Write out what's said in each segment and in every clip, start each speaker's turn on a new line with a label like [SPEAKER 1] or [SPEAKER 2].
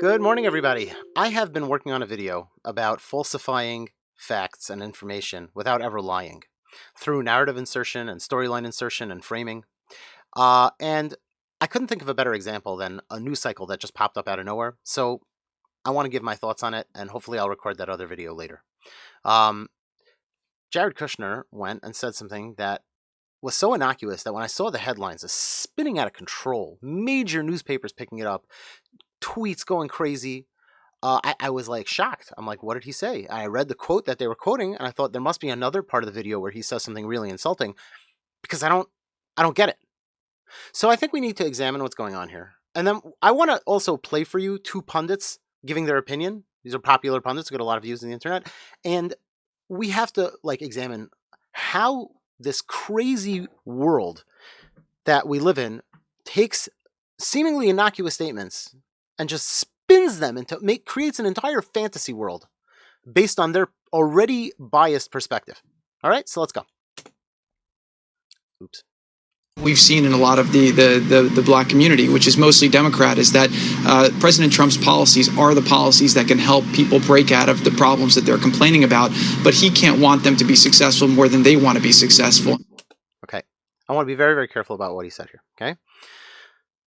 [SPEAKER 1] Good morning, everybody. I have been working on a video about falsifying facts and information without ever lying through narrative insertion and storyline insertion and framing. And I couldn't think of a better example than a news cycle that just popped up out of nowhere. So I want to give my thoughts on it, and hopefully I'll record that other video later. Um, Jared Kushner went and said something that was so innocuous that when I saw the headlines, it's spinning out of control, major newspapers picking it up, tweets going crazy. I was like shocked. I'm like, what did he say? I read the quote that they were quoting, and I thought there must be another part of the video where he says something really insulting, because I don't get it. So I think we need to examine what's going on here. And then I want to also play for you two pundits giving their opinion. These are popular pundits who get a lot of views on the internet, and we have to examine how this crazy world that we live in takes seemingly innocuous statements and just spins them into creates an entire fantasy world based on their already biased perspective. All right, so let's go. Oops.
[SPEAKER 2] We've seen in a lot of the black community, which is mostly Democrat, is that President Trump's policies are the policies that can help people break out of the problems that they're complaining about, but he can't want them to be successful more than they want to be successful.
[SPEAKER 1] Okay, I want to be very, very careful about what he said here, okay?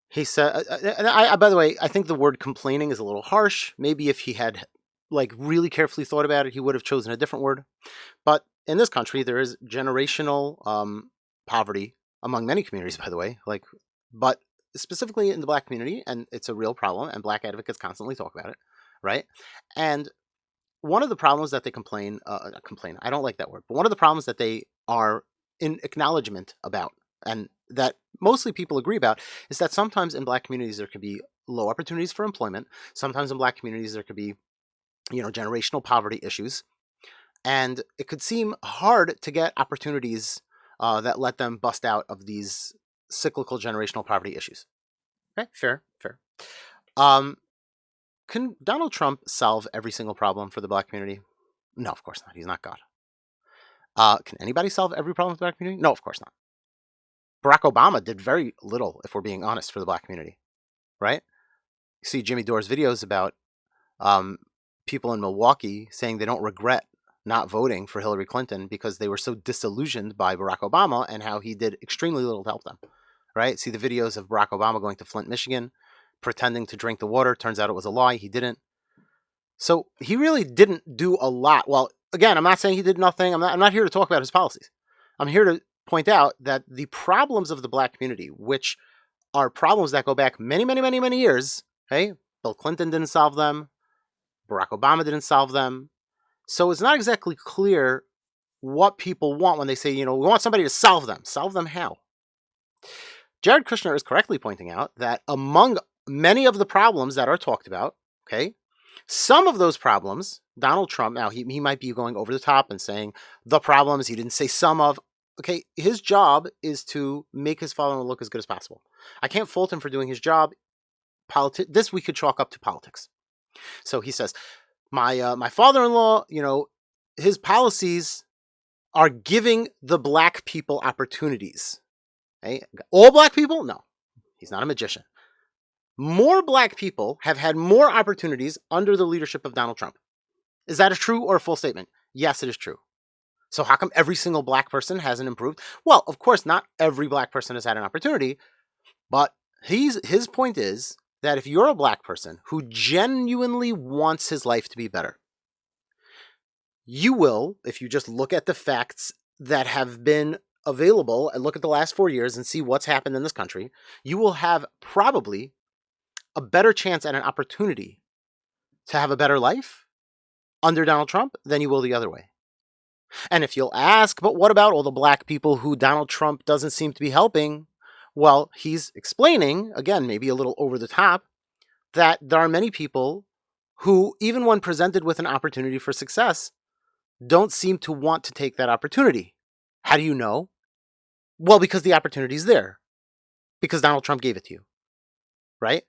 [SPEAKER 1] He said, and by the way, I think the word complaining is a little harsh. Maybe if he had really carefully thought about it, he would have chosen a different word. But in this country, there is generational poverty among many communities, by the way, but specifically in the black community, and it's a real problem, and black advocates constantly talk about it, right? And one of the problems that they complain, I don't like that word, but one of the problems that they are in acknowledgement about, and that mostly people agree about, is that sometimes in black communities there could be low opportunities for employment. Sometimes in black communities there could be, generational poverty issues, and it could seem hard to get opportunities that let them bust out of these cyclical generational poverty issues. Okay, fair. Can Donald Trump solve every single problem for the black community? No, of course not. He's not God. Can anybody solve every problem for the black community? No, of course not. Barack Obama did very little, if we're being honest, for the black community, right? You see Jimmy Dore's videos about people in Milwaukee saying they don't regret not voting for Hillary Clinton because they were so disillusioned by Barack Obama and how he did extremely little to help them, right? See the videos of Barack Obama going to Flint, Michigan, pretending to drink the water. Turns out it was a lie. He didn't. So he really didn't do a lot. Well, again, I'm not saying he did nothing. I'm not here to talk about his policies. I'm here to point out that the problems of the black community, which are problems that go back many, many, many, many years, okay? Bill Clinton didn't solve them. Barack Obama didn't solve them. So it's not exactly clear what people want when they say, we want somebody to solve them. Solve them how? Jared Kushner is correctly pointing out that among many of the problems that are talked about, okay, some of those problems, Donald Trump, now he might be going over the top and saying the problems, he didn't say some of. Okay, his job is to make his father-in-law look as good as possible. I can't fault him for doing his job. This we could chalk up to politics. So he says, my father-in-law, his policies are giving the black people opportunities. Okay? All black people? No, he's not a magician. More black people have had more opportunities under the leadership of Donald Trump. Is that a true or a false statement? Yes, it is true. So how come every single black person hasn't improved? Well, of course, not every black person has had an opportunity, but his point is that if you're a black person who genuinely wants his life to be better, you will, if you just look at the facts that have been available and look at the last 4 years and see what's happened in this country, you will have probably a better chance at an opportunity to have a better life under Donald Trump than you will the other way. And if you'll ask, but what about all the black people who Donald Trump doesn't seem to be helping? Well, he's explaining, again, maybe a little over the top, that there are many people who, even when presented with an opportunity for success, don't seem to want to take that opportunity. How do you know? Well, because the opportunity is there. Because Donald Trump gave it to you. Right?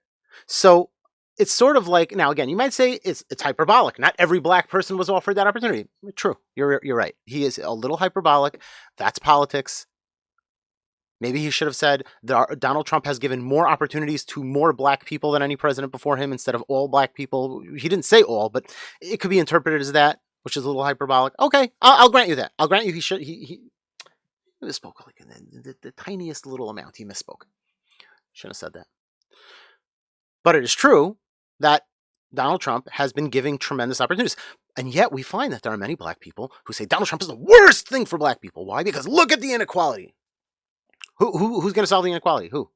[SPEAKER 1] So it's sort of like, now again, you might say it's hyperbolic. Not every black person was offered that opportunity. True. You're right. He is a little hyperbolic. That's politics. Maybe he should have said Donald Trump has given more opportunities to more black people than any president before him instead of all black people. He didn't say all, but it could be interpreted as that, which is a little hyperbolic. Okay, I'll grant you that. I'll grant you he misspoke like the tiniest little amount. He misspoke. Shouldn't have said that. But it is true that Donald Trump has been giving tremendous opportunities. And yet we find that there are many black people who say Donald Trump is the worst thing for black people. Why? Because look at the inequality. Who's going to solve the inequality? Who?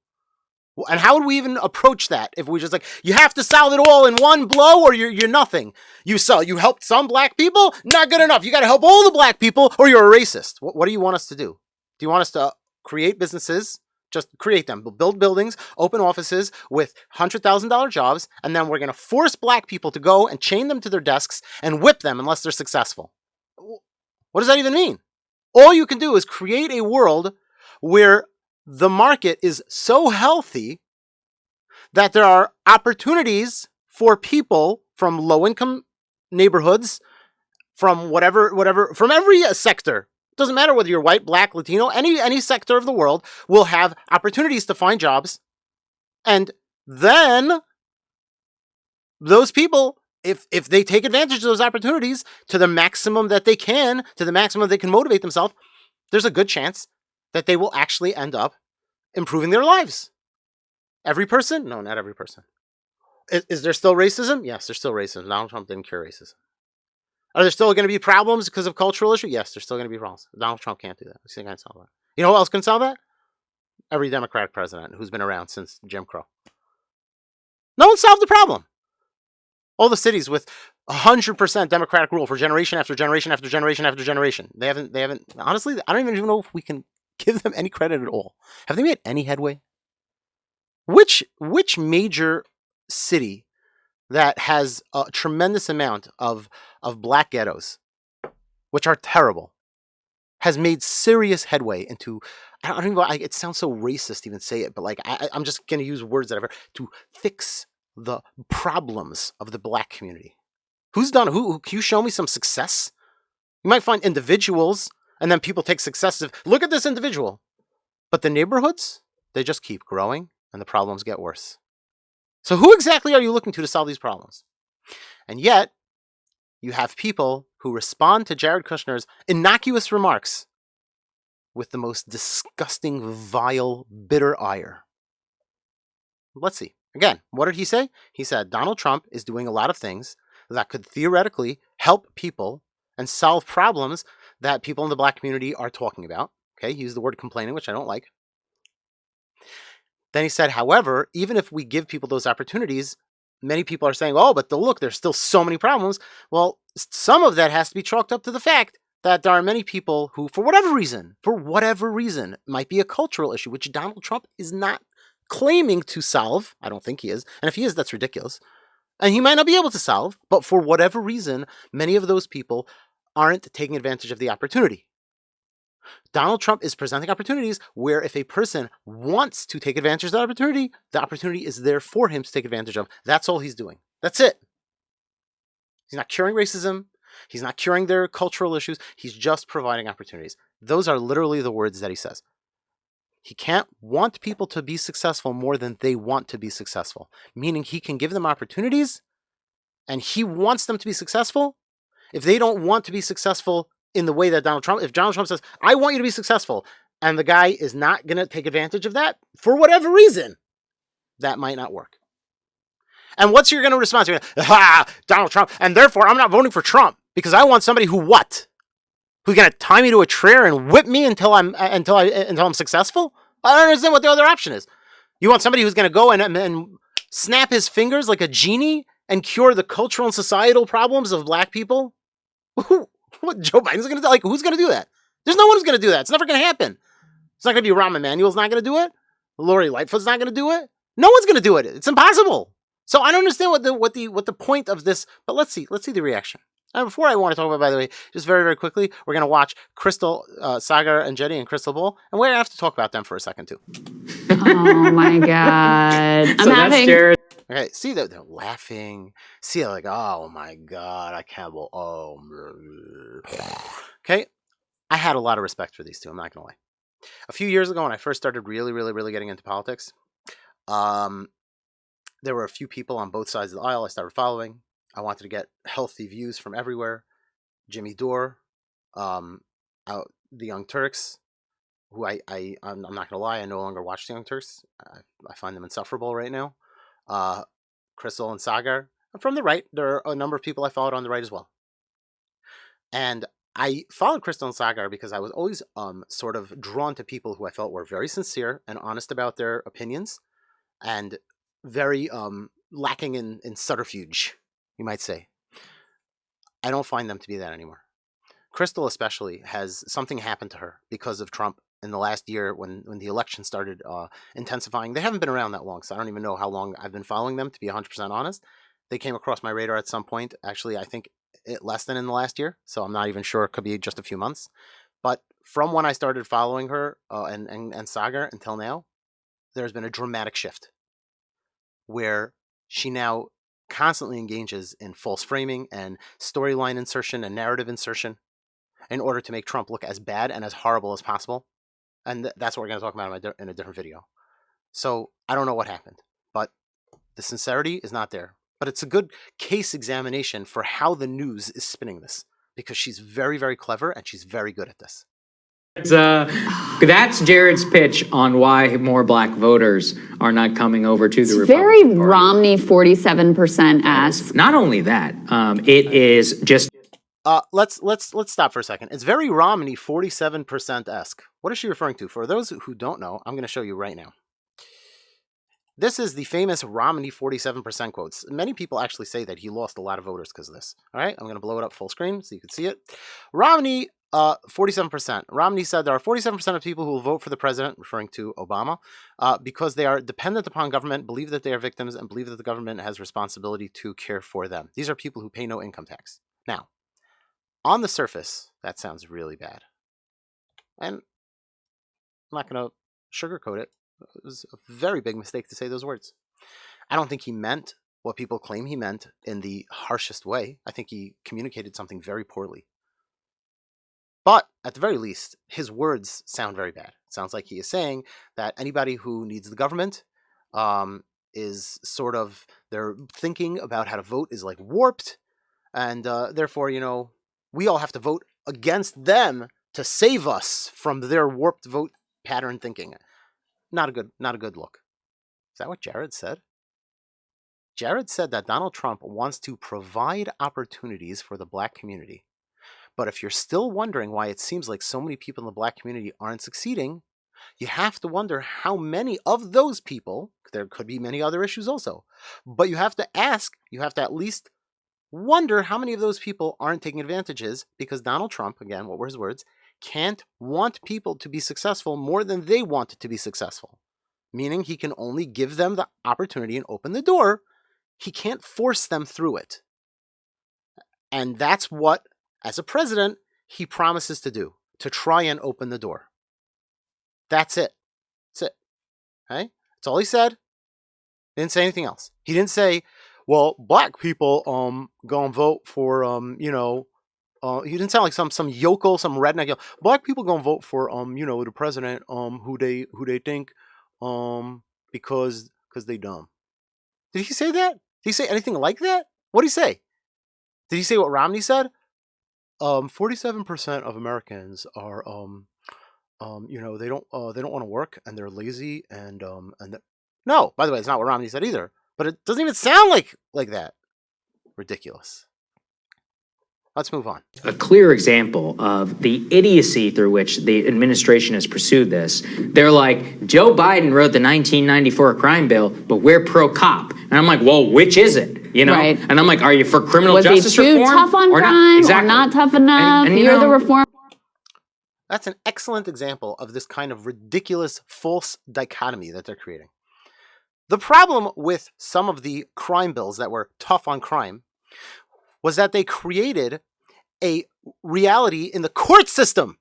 [SPEAKER 1] And how would we even approach that if we just like, you have to solve it all in one blow or you're nothing? You helped some black people? Not good enough. You got to help all the black people or you're a racist. What do you want us to do? Do you want us to create businesses? Just create them, build buildings, open offices with $100,000 jobs, and then we're going to force black people to go and chain them to their desks and whip them unless they're successful. What does that even mean? All you can do is create a world where the market is so healthy that there are opportunities for people from low-income neighborhoods, from whatever, from every sector. Doesn't matter whether you're white, black, Latino, any sector of the world will have opportunities to find jobs. And then those people, if they take advantage of those opportunities to the maximum that they can, to the maximum they can motivate themselves, there's a good chance that they will actually end up improving their lives. Every person? No, not every person. Is there still racism? Yes, there's still racism. Donald Trump didn't cure racism. Are there still going to be problems because of cultural issue? Yes, there's still going to be problems. Donald Trump can't do that. He can't solve that. You know who else can solve that? Every Democratic president who's been around since Jim Crow. No one solved the problem. All the cities with 100% Democratic rule for generation after generation after generation after generation. They haven't, honestly, I don't even know if we can give them any credit at all. Have they made any headway? Which major city that has a tremendous amount of black ghettos, which are terrible, has made serious headway into, I don't even, it sounds so racist to even say it, but like, I'm just going to use words that I've heard, to fix the problems of the black community. Who's done, who can you show me some success? You might find individuals, and then people take success of, look at this individual. But the neighborhoods, they just keep growing, and the problems get worse. So who exactly are you looking to solve these problems? And yet, you have people who respond to Jared Kushner's innocuous remarks with the most disgusting, vile, bitter ire. Let's see. Again, what did he say? He said Donald Trump is doing a lot of things that could theoretically help people and solve problems that people in the black community are talking about. Okay, he used the word complaining, which I don't like. Then he said, however, even if we give people those opportunities, many people are saying, oh, but look, there's still so many problems. Well, some of that has to be chalked up to the fact that there are many people who, for whatever reason, might be a cultural issue, which Donald Trump is not claiming to solve. I don't think he is. And if he is, that's ridiculous. And he might not be able to solve, but for whatever reason, many of those people aren't taking advantage of the opportunity. Donald Trump is presenting opportunities where if a person wants to take advantage of the opportunity is there for him to take advantage of. That's all he's doing. That's it. He's not curing racism. He's not curing their cultural issues. He's just providing opportunities. Those are literally the words that he says. He can't want people to be successful more than they want to be successful, meaning he can give them opportunities and he wants them to be successful. If they don't want to be successful in the way that if Donald Trump says, I want you to be successful, and the guy is not going to take advantage of that for whatever reason, that might not work. And what's your going to respond to? Donald Trump, and therefore I'm not voting for Trump because I want somebody who's going to tie me to a chair and whip me until I'm successful? I don't understand what the other option is. You want somebody who's going to go and snap his fingers like a genie and cure the cultural and societal problems of black people? What Joe Biden's going to do? Like, who's going to do that? There's no one who's going to do that. It's never going to happen. It's not going to be Rahm Emanuel's not going to do it. Lori Lightfoot's not going to do it. No one's going to do it. It's impossible. So I don't understand what the point of this. But let's see the reaction. And before I want to talk about, by the way, just very, very quickly, we're going to watch Crystal, Sagar and Jetty and Crystal Ball, and we're going to have to talk about them for a second too.
[SPEAKER 3] Oh my God!
[SPEAKER 4] So that's Jared.
[SPEAKER 1] Okay, see that they're laughing. See, like, oh my God, I can't believe. Oh, okay. I had a lot of respect for these two. I'm not gonna lie. A few years ago, when I first started really getting into politics, um, there were a few people on both sides of the aisle I started following. I wanted to get healthy views from everywhere. Jimmy Dore, um, the Young Turks, who I'm not gonna lie, I no longer watch the Young Turks. I find them insufferable right now. Crystal and Sagar. And from the right, there are a number of people I followed on the right as well. And I followed Crystal and Sagar because I was always sort of drawn to people who I felt were very sincere and honest about their opinions, and very lacking in subterfuge, you might say. I don't find them to be that anymore. Crystal especially has something happened to her because of Trump in the last year when the election started intensifying. They haven't been around that long, so I don't even know how long I've been following them, to be 100% honest. They came across my radar at some point. Actually, I think less than in the last year, so I'm not even sure. It could be just a few months. But from when I started following her and Sagar until now, there's been a dramatic shift where she now constantly engages in false framing and storyline insertion and narrative insertion in order to make Trump look as bad and as horrible as possible. And that's what we're going to talk about in a different video. So I don't know what happened, but the sincerity is not there. But it's a good case examination for how the news is spinning this, because she's very clever and she's very good at this.
[SPEAKER 4] That's Jared's pitch on why more black voters are not coming over to the Republican
[SPEAKER 3] Very
[SPEAKER 4] Party.
[SPEAKER 3] Romney 47%-esque.
[SPEAKER 4] Not only that, it is just.
[SPEAKER 1] Let's stop for a second. It's very Romney 47%-esque. What is she referring to? For those who don't know, I'm going to show you right now. This is the famous Romney 47% quotes. Many people actually say that he lost a lot of voters because of this. All right, I'm going to blow it up full screen so you can see it. Romney, 47%. Romney said there are 47% of people who will vote for the president, referring to Obama, because they are dependent upon government, believe that they are victims, and believe that the government has responsibility to care for them. These are people who pay no income tax. Now, on the surface, that sounds really bad. And I'm not going to sugarcoat it. It was a very big mistake to say those words. I don't think he meant what people claim he meant in the harshest way. I think he communicated something very poorly. But at the very least, his words sound very bad. It sounds like he is saying that anybody who needs the government is sort of, their thinking about how to vote is like warped. And therefore, you know, we all have to vote against them to save us from their warped vote pattern thinking. Not a good look. Is that what Jared said? Jared said that Donald Trump wants to provide opportunities for the black community. But if you're still wondering why it seems like so many people in the black community aren't succeeding, you have to wonder how many of those people, there could be many other issues also, but you have to at least wonder how many of those people aren't taking advantages, because Donald Trump, again, what were his words, can't want people to be successful more than they want to be successful. Meaning he can only give them the opportunity and open the door. He can't force them through it. And that's what, as a president, he promises to do, to try and open the door. That's it. That's it. Okay? That's all he said. He didn't say anything else. He didn't say, well, black people go and vote for he didn't sound like some yokel, some redneck. Black people gonna vote for the president who they think because they dumb. Did he say that? Did he say anything like that? What did he say? Did he say what Romney said? 47% of Americans are they don't want to work and they're lazy and no. By the way, it's not what Romney said either. But it doesn't even sound like that. Ridiculous. Let's move on.
[SPEAKER 4] A clear example of the idiocy through which the administration has pursued this. They're like, Joe Biden wrote the 1994 crime bill, but we're pro-cop. And I'm like, well, which is it? You know? Right. And I'm like, are you for criminal justice reform?
[SPEAKER 3] Was he too tough on crime or not tough enough? And you're the reform.
[SPEAKER 1] That's an excellent example of this kind of ridiculous false dichotomy that they're creating. The problem with some of the crime bills that were tough on crime was that they created a reality in the court system,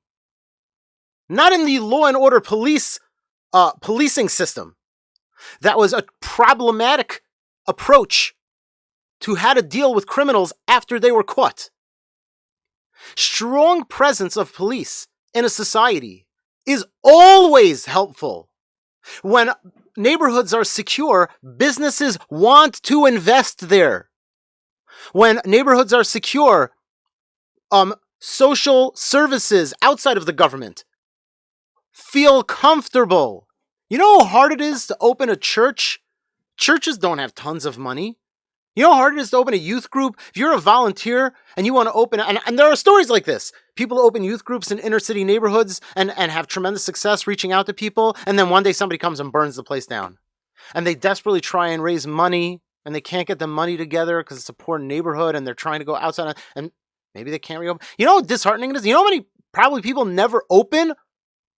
[SPEAKER 1] not in the law and order policing system. That was a problematic approach to how to deal with criminals after they were caught. Strong presence of police in a society is always helpful. When neighborhoods are secure, businesses want to invest there. When neighborhoods are secure, social services outside of the government feel comfortable. You know how hard it is to open a church? Churches don't have tons of money. You know how hard it is to open a youth group? If you're a volunteer and you want to open, and there are stories like this. People open youth groups in inner city neighborhoods and have tremendous success reaching out to people, and then one day somebody comes and burns the place down. And they desperately try and raise money, and they can't get the money together because it's a poor neighborhood, and they're trying to go outside, and maybe they can't reopen. You know how disheartening it is? You know how many probably people never open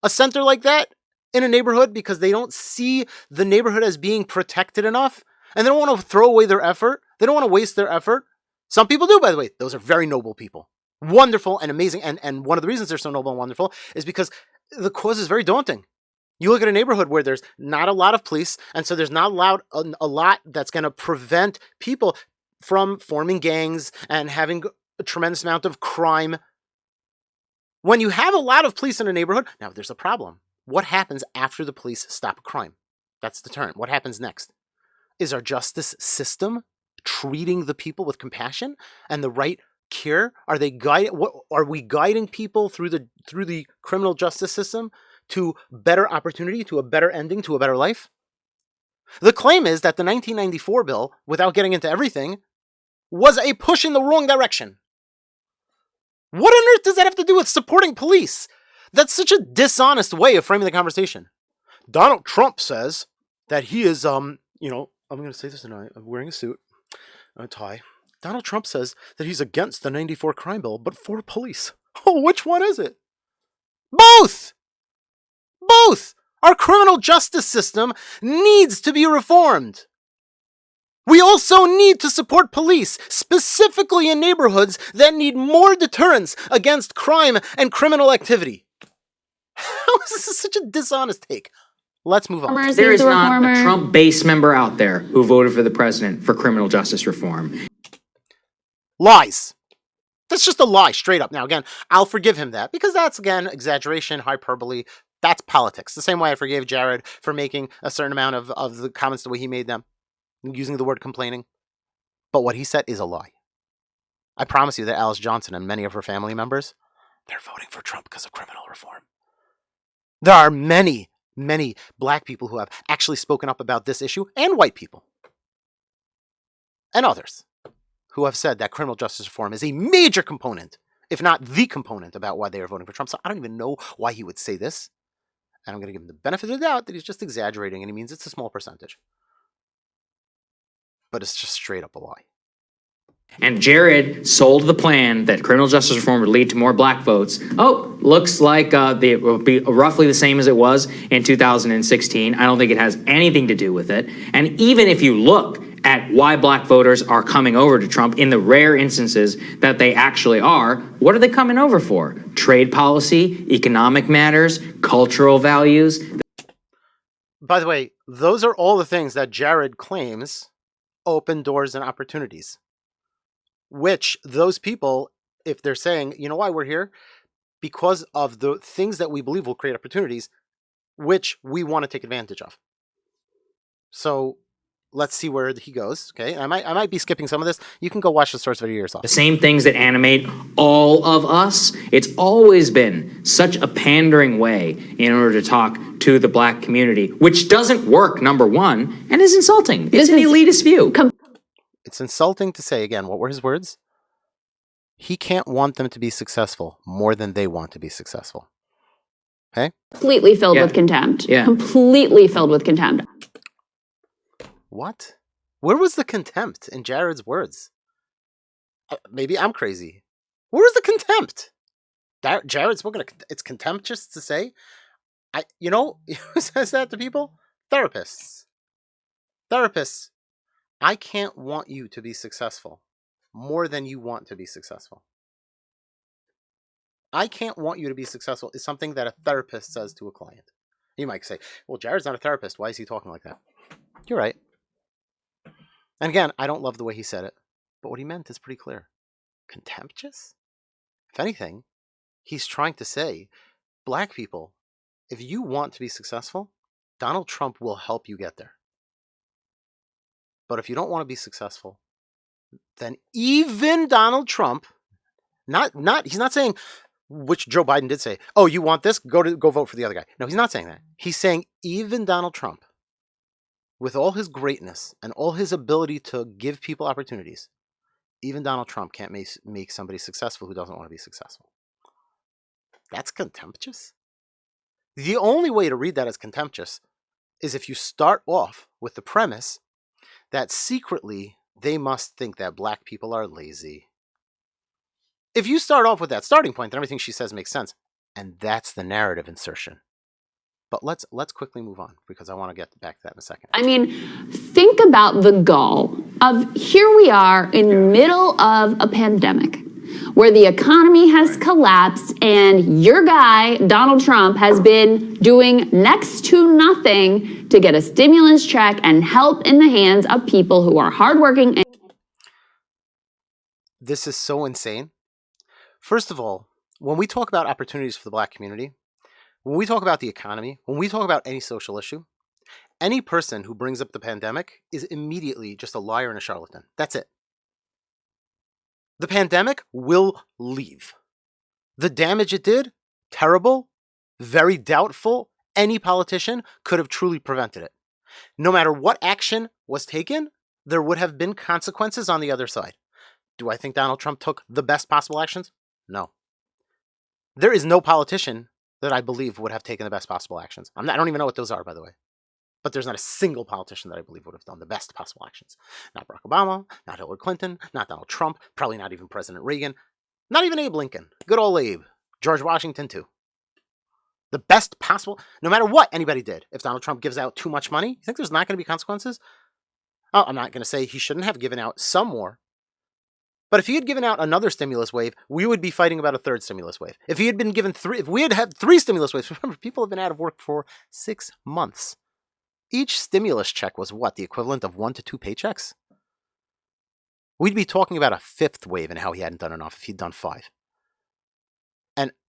[SPEAKER 1] a center like that in a neighborhood because they don't see the neighborhood as being protected enough? And they don't want to throw away their effort. They don't want to waste their effort. Some people do, by the way. Those are very noble people. Wonderful and amazing. And one of the reasons they're so noble and wonderful is because the cause is very daunting. You look at a neighborhood where there's not a lot of police, and so there's not a lot that's going to prevent people from forming gangs and having a tremendous amount of crime. When you have a lot of police in a neighborhood, now there's a problem. What happens after the police stop a crime? That's the turn. What happens next? Is our justice system treating the people with compassion and the right care? Are we guiding people through the criminal justice system to better opportunity, to a better ending, to a better life? The claim is that the 1994 bill, without getting into everything, was a push in the wrong direction. What on earth does that have to do with supporting police? That's such a dishonest way of framing the conversation. Donald Trump says that he is, I'm going to say this tonight. I'm wearing a suit, a tie. Donald Trump says that he's against the 94 crime bill, but for police. Oh, which one is it? Both! Both! Our criminal justice system needs to be reformed. We also need to support police, specifically in neighborhoods that need more deterrence against crime and criminal activity. How is this such a dishonest take? Let's move on.
[SPEAKER 4] There is not a Trump base member out there who voted for the president for criminal justice reform.
[SPEAKER 1] Lies. That's just a lie, straight up. Now, again, I'll forgive him that because that's, again, exaggeration, hyperbole. That's politics. The same way I forgave Jared for making a certain amount of the comments the way he made them, using the word complaining. But what he said is a lie. I promise you that Alice Johnson and many of her family members, they're voting for Trump because of criminal reform. There are many black people who have actually spoken up about this issue, and white people, and others, who have said that criminal justice reform is a major component, if not the component, about why they are voting for Trump. So I don't even know why he would say this, and I'm going to give him the benefit of the doubt that he's just exaggerating, and he means it's a small percentage. But it's just straight up a lie.
[SPEAKER 4] And Jared sold the plan that criminal justice reform would lead to more black votes. Oh, looks like it will be roughly the same as it was in 2016. I don't think it has anything to do with it. And even if you look at why black voters are coming over to Trump in the rare instances that they actually are, what are they coming over for? Trade policy, economic matters, cultural values.
[SPEAKER 1] By the way, those are all the things that Jared claims open doors and opportunities. Which those people, if they're saying, you know why we're here? Because of the things that we believe will create opportunities, which we want to take advantage of. So let's see where he goes. Okay, I might be skipping some of this. You can go watch the source video yourself.
[SPEAKER 4] The same things that animate all of us. It's always been such a pandering way in order to talk to the black community, which doesn't work, number one, and is insulting. It's an elitist view.
[SPEAKER 1] It's insulting to say, again, what were his words? He can't want them to be successful more than they want to be successful. Okay?
[SPEAKER 3] Completely filled with contempt.
[SPEAKER 4] Yeah.
[SPEAKER 3] Completely filled with contempt.
[SPEAKER 1] What? Where was the contempt in Jared's words? Maybe I'm crazy. Where was the contempt? Jared's spoken. It's contemptuous to say. Who says that to people? Therapists. I can't want you to be successful more than you want to be successful. I can't want you to be successful is something that a therapist says to a client. You might say, well, Jared's not a therapist. Why is he talking like that? You're right. And again, I don't love the way he said it, but what he meant is pretty clear. Contemptuous? If anything, he's trying to say black people if you want to be successful, Donald Trump will help you get there. But if you don't want to be successful, then even Donald Trump, he's not saying, which Joe Biden did say, oh, you want this? Go vote for the other guy. No, he's not saying that. He's saying even Donald Trump, with all his greatness and all his ability to give people opportunities, even Donald Trump can't make somebody successful who doesn't want to be successful. That's contemptuous. The only way to read that as contemptuous is if you start off with the premise that secretly they must think that black people are lazy. If you start off with that starting point, then everything she says makes sense. And that's the narrative insertion. But let's quickly move on, because I want to get back to that in a second.
[SPEAKER 3] I mean, think about the gall of here we are in the middle of a pandemic where the economy has collapsed and your guy, Donald Trump, has been doing next to nothing to get a stimulus check and help in the hands of people who are hardworking.
[SPEAKER 1] This is so insane. First of all, when we talk about opportunities for the black community, when we talk about the economy, when we talk about any social issue, any person who brings up the pandemic is immediately just a liar and a charlatan. That's it. The pandemic will leave. The damage it did, terrible, very doubtful. Any politician could have truly prevented it. No matter what action was taken, there would have been consequences on the other side. Do I think Donald Trump took the best possible actions? No. There is no politician that I believe would have taken the best possible actions. I don't even know what those are, by the way. But there's not a single politician that I believe would have done the best possible actions. Not Barack Obama, not Hillary Clinton, not Donald Trump, probably not even President Reagan, not even Abe Lincoln. Good old Abe. George Washington, too. The best possible, no matter what anybody did. If Donald Trump gives out too much money, you think there's not going to be consequences? Oh, I'm not going to say he shouldn't have given out some more. But if he had given out another stimulus wave, we would be fighting about a third stimulus wave. If he had been given if we had had 3 stimulus waves, remember, people have been out of work for 6 months. Each stimulus check was what? The equivalent of 1 to 2 paychecks? We'd be talking about a 5th wave and how he hadn't done enough if he'd done 5.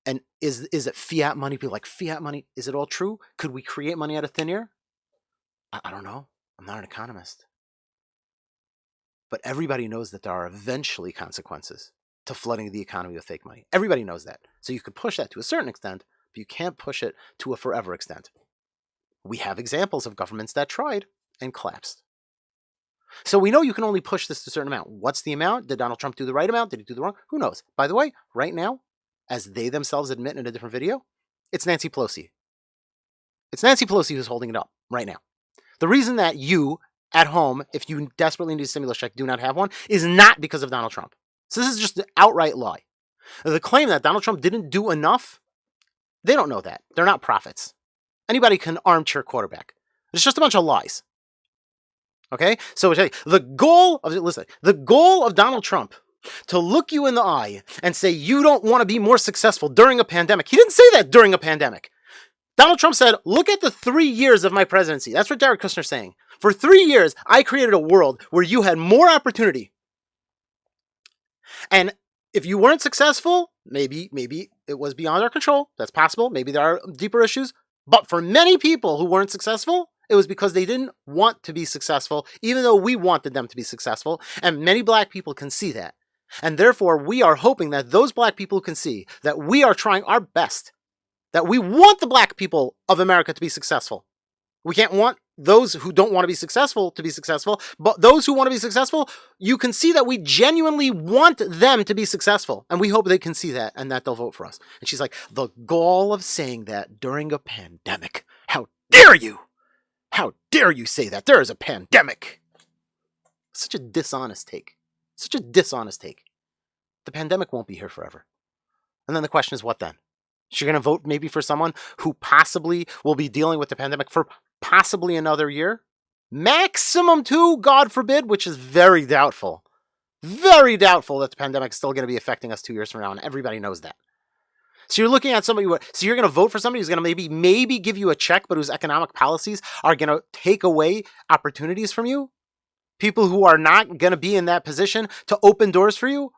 [SPEAKER 1] And is it fiat money? People like, fiat money, is it all true? Could we create money out of thin air? I don't know. I'm not an economist. But everybody knows that there are eventually consequences to flooding the economy with fake money. Everybody knows that. So you could push that to a certain extent, but you can't push it to a forever extent. We have examples of governments that tried and collapsed. So we know you can only push this to a certain amount. What's the amount? Did Donald Trump do the right amount? Did he do the wrong? Who knows? By the way, right now, as they themselves admit in a different video, it's Nancy Pelosi. It's Nancy Pelosi who's holding it up right now. The reason that you, at home, if you desperately need a stimulus check, do not have one, is not because of Donald Trump. So this is just an outright lie. The claim that Donald Trump didn't do enough, they don't know that. They're not prophets. Anybody can armchair quarterback. It's just a bunch of lies. Okay? So the goal of Donald Trump to look you in the eye and say you don't want to be more successful during a pandemic. He didn't say that during a pandemic. Donald Trump said, look at the 3 years of my presidency. That's what Jared Kushner's saying. For 3 years, I created a world where you had more opportunity. And if you weren't successful, maybe it was beyond our control. That's possible. Maybe there are deeper issues. But for many people who weren't successful, it was because they didn't want to be successful, even though we wanted them to be successful. And many black people can see that. And therefore, we are hoping that those black people can see that we are trying our best, that we want the black people of America to be successful. We can't want those who don't want to be successful, but those who want to be successful, you can see that we genuinely want them to be successful. And we hope they can see that and that they'll vote for us. And she's like, the gall of saying that during a pandemic. How dare you? How dare you say that? There is a pandemic. Such a dishonest take. Such a dishonest take. The pandemic won't be here forever. And then the question is, what then? She's going to vote maybe for someone who possibly will be dealing with the pandemic for possibly another year? Maximum 2, God forbid, which is very doubtful. Very doubtful that the pandemic is still going to be affecting us 2 years from now, and everybody knows that. So you're looking at somebody, so you're going to vote for somebody who's going to maybe give you a check, but whose economic policies are going to take away opportunities from you? People who are not going to be in that position to open doors for you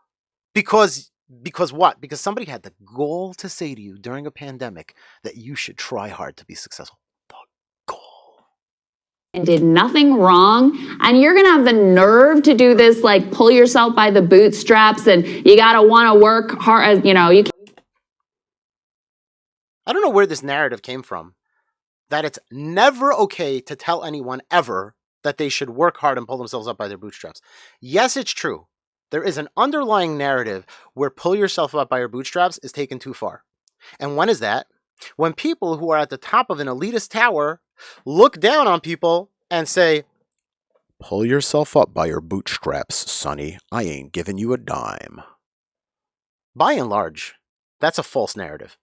[SPEAKER 1] because Because what? Because somebody had the goal to say to you during a pandemic that you should try hard to be successful. The goal.
[SPEAKER 3] And did nothing wrong, and you're gonna have the nerve to do this, like pull yourself by the bootstraps, and you gotta want to work hard. You know, you.
[SPEAKER 1] I don't know where this narrative came from, that it's never okay to tell anyone ever that they should work hard and pull themselves up by their bootstraps. Yes, it's true. There is an underlying narrative where pull yourself up by your bootstraps is taken too far. And when is that? When people who are at the top of an elitist tower look down on people and say, pull yourself up by your bootstraps, sonny. I ain't giving you a dime. By and large, that's a false narrative.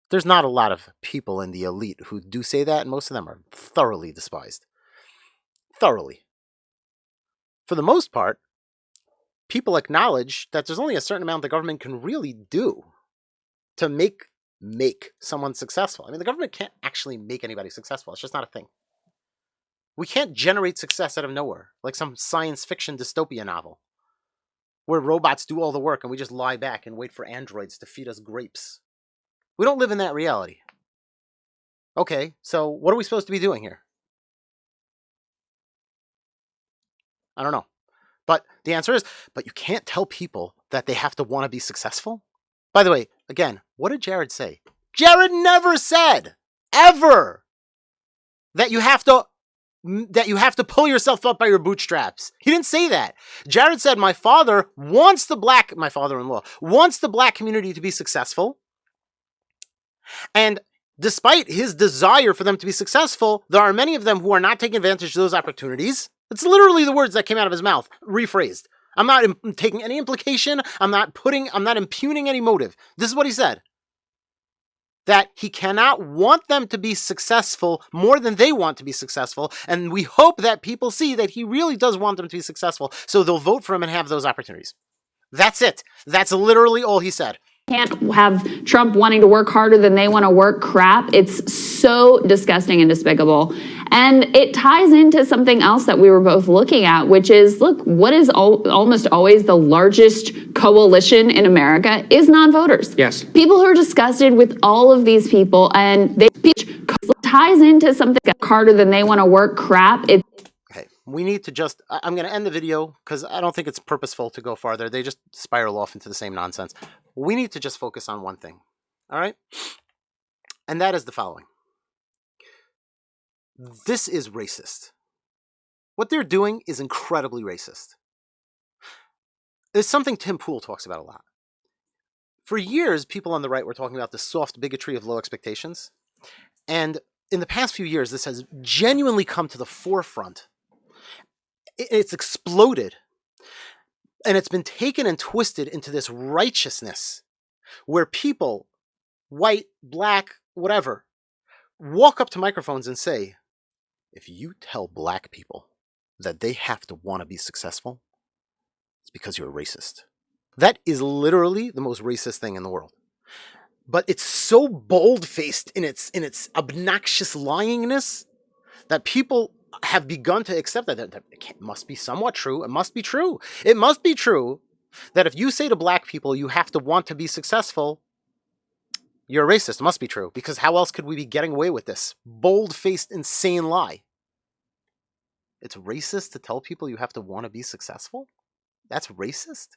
[SPEAKER 1] There's not a lot of people in the elite who do say that, and most of them are thoroughly despised. Thoroughly. For the most part, people acknowledge that there's only a certain amount the government can really do to make someone successful. I mean, the government can't actually make anybody successful. It's just not a thing. We can't generate success out of nowhere, like some science fiction dystopia novel, where robots do all the work and we just lie back and wait for androids to feed us grapes. We don't live in that reality. Okay, so what are we supposed to be doing here? I don't know. But the answer is, but you can't tell people that they have to want to be successful. By the way, again, what did Jared say? Jared never said, ever, that you have to pull yourself up by your bootstraps. He didn't say that. Jared said, my father-in-law wants the black community to be successful. And despite his desire for them to be successful, there are many of them who are not taking advantage of those opportunities. It's literally the words that came out of his mouth, rephrased. I'm not taking any implication. I'm not impugning any motive. This is what he said. That he cannot want them to be successful more than they want to be successful. And we hope that people see that he really does want them to be successful, so they'll vote for him and have those opportunities. That's it. That's literally all he said.
[SPEAKER 3] Can't have Trump wanting to work harder than they want to work crap. It's so disgusting and despicable. And it ties into something else that we were both looking at, which is, look, what is almost always the largest coalition in America is non-voters.
[SPEAKER 4] Yes.
[SPEAKER 3] People who are disgusted with all of these people, and they ties into something harder than they want to work crap.
[SPEAKER 1] Okay, we need to just, I'm going to end the video because I don't think it's purposeful to go farther. They just spiral off into the same nonsense. We need to just focus on one thing, all right? And that is the following. This is racist. What they're doing is incredibly racist. It's something Tim Pool talks about a lot. For years, people on the right were talking about the soft bigotry of low expectations. And in the past few years, this has genuinely come to the forefront. It's exploded. And it's been taken and twisted into this righteousness where people, white, black, whatever, walk up to microphones and say, if you tell black people that they have to want to be successful, it's because you're a racist. That is literally the most racist thing in the world. But it's so bold-faced in its obnoxious lyingness that people have begun to accept that it must be somewhat true. It must be true. It must be true that if you say to black people you have to want to be successful, you're a racist. It must be true. Because how else could we be getting away with this bold-faced, insane lie? It's racist to tell people you have to want to be successful? That's racist?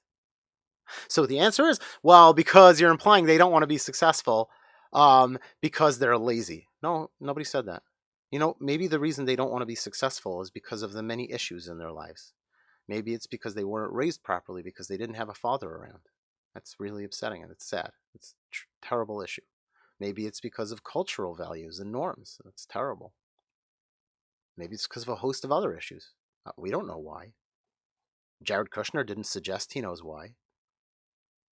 [SPEAKER 1] So the answer is, well, because you're implying they don't want to be successful because they're lazy. No, nobody said that. You know, maybe the reason they don't want to be successful is because of the many issues in their lives. Maybe it's because they weren't raised properly because they didn't have a father around. That's really upsetting and it's sad. It's a terrible issue. Maybe it's because of cultural values and norms. That's terrible. Maybe it's because of a host of other issues. We don't know why. Jared Kushner didn't suggest he knows why.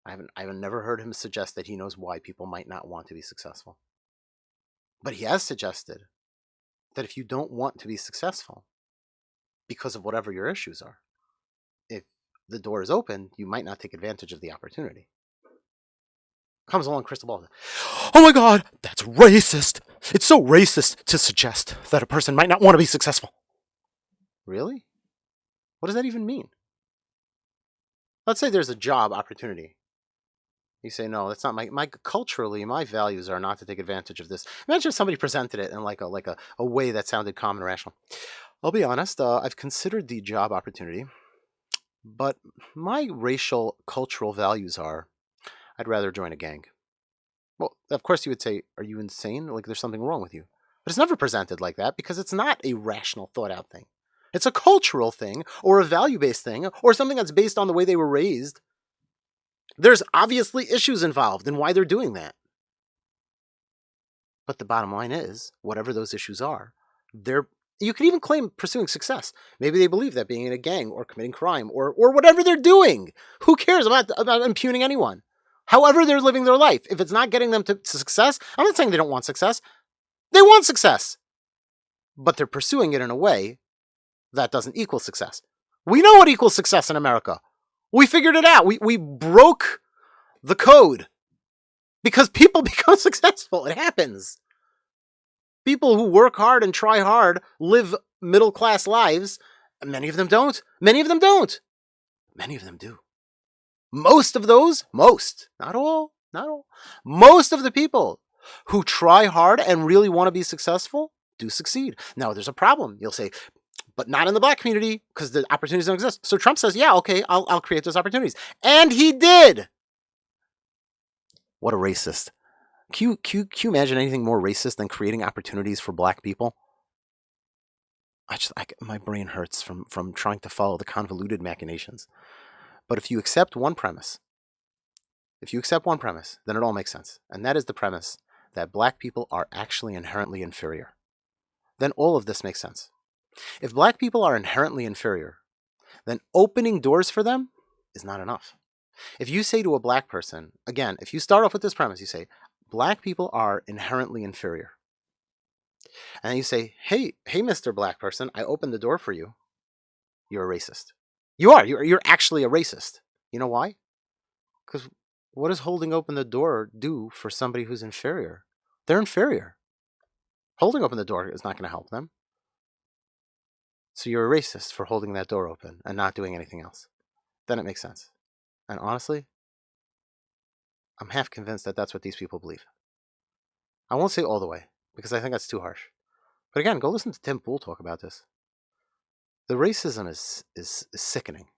[SPEAKER 1] I haven't never heard him suggest that he knows why people might not want to be successful. But he has suggested that if you don't want to be successful because of whatever your issues are, if the door is open, you might not take advantage of the opportunity. Comes along Crystal Ball. Oh my God, that's racist. It's so racist to suggest that a person might not want to be successful. Really? What does that even mean? Let's say there's a job opportunity You say, no, that's not my culturally, my values are not to take advantage of this. Imagine if somebody presented it in like a way that sounded calm and rational. I'll be honest, I've considered the job opportunity, but my racial cultural values are I'd rather join a gang. Well, of course you would say, are you insane? Like there's something wrong with you. But it's never presented like that because it's not a rational, thought out thing. It's a cultural thing or a value based thing or something that's based on the way they were raised. There's obviously issues involved in why they're doing that. But the bottom line is, whatever those issues are, you could even claim pursuing success. Maybe they believe that being in a gang or committing crime or whatever they're doing, who cares about impugning anyone? However they're living their life, if it's not getting them to success, I'm not saying they don't want success. They want success. But they're pursuing it in a way that doesn't equal success. We know what equals success in America. We figured it out. We broke the code because people become successful. It happens. People who work hard and try hard live middle-class lives. Many of them don't. Many of them don't. Many of them do. Most of those, not all, most of the people who try hard and really want to be successful do succeed. Now, there's a problem. You'll say, but not in the black community because the opportunities don't exist. So Trump says, yeah, okay, I'll create those opportunities. And he did. What a racist. Can you imagine anything more racist than creating opportunities for black people? My brain hurts from trying to follow the convoluted machinations. But if you accept one premise, then it all makes sense. And that is the premise that black people are actually inherently inferior. Then all of this makes sense. If black people are inherently inferior, then opening doors for them is not enough. If you say to a black person, again, if you start off with this premise, you say, black people are inherently inferior. And then you say, hey, Mr. Black person, I opened the door for you. You're a racist. You are. You're actually a racist. You know why? Because what does holding open the door do for somebody who's inferior? They're inferior. Holding open the door is not going to help them. So you're a racist for holding that door open and not doing anything else. Then it makes sense. And honestly, I'm half convinced that that's what these people believe. I won't say all the way, because I think that's too harsh. But again, go listen to Tim Pool talk about this. The racism is sickening.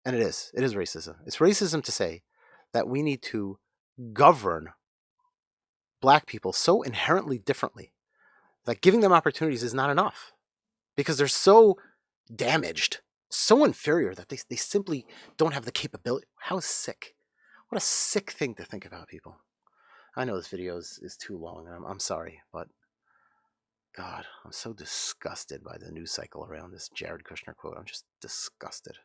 [SPEAKER 1] And it is. It is racism. It's racism to say that we need to govern black people so inherently differently that giving them opportunities is not enough. Because they're so damaged, so inferior that they simply don't have the capability. How sick. What a sick thing to think about, people. I know this video is too long, and I'm sorry, but God, I'm so disgusted by the news cycle around this Jared Kushner quote. I'm just disgusted.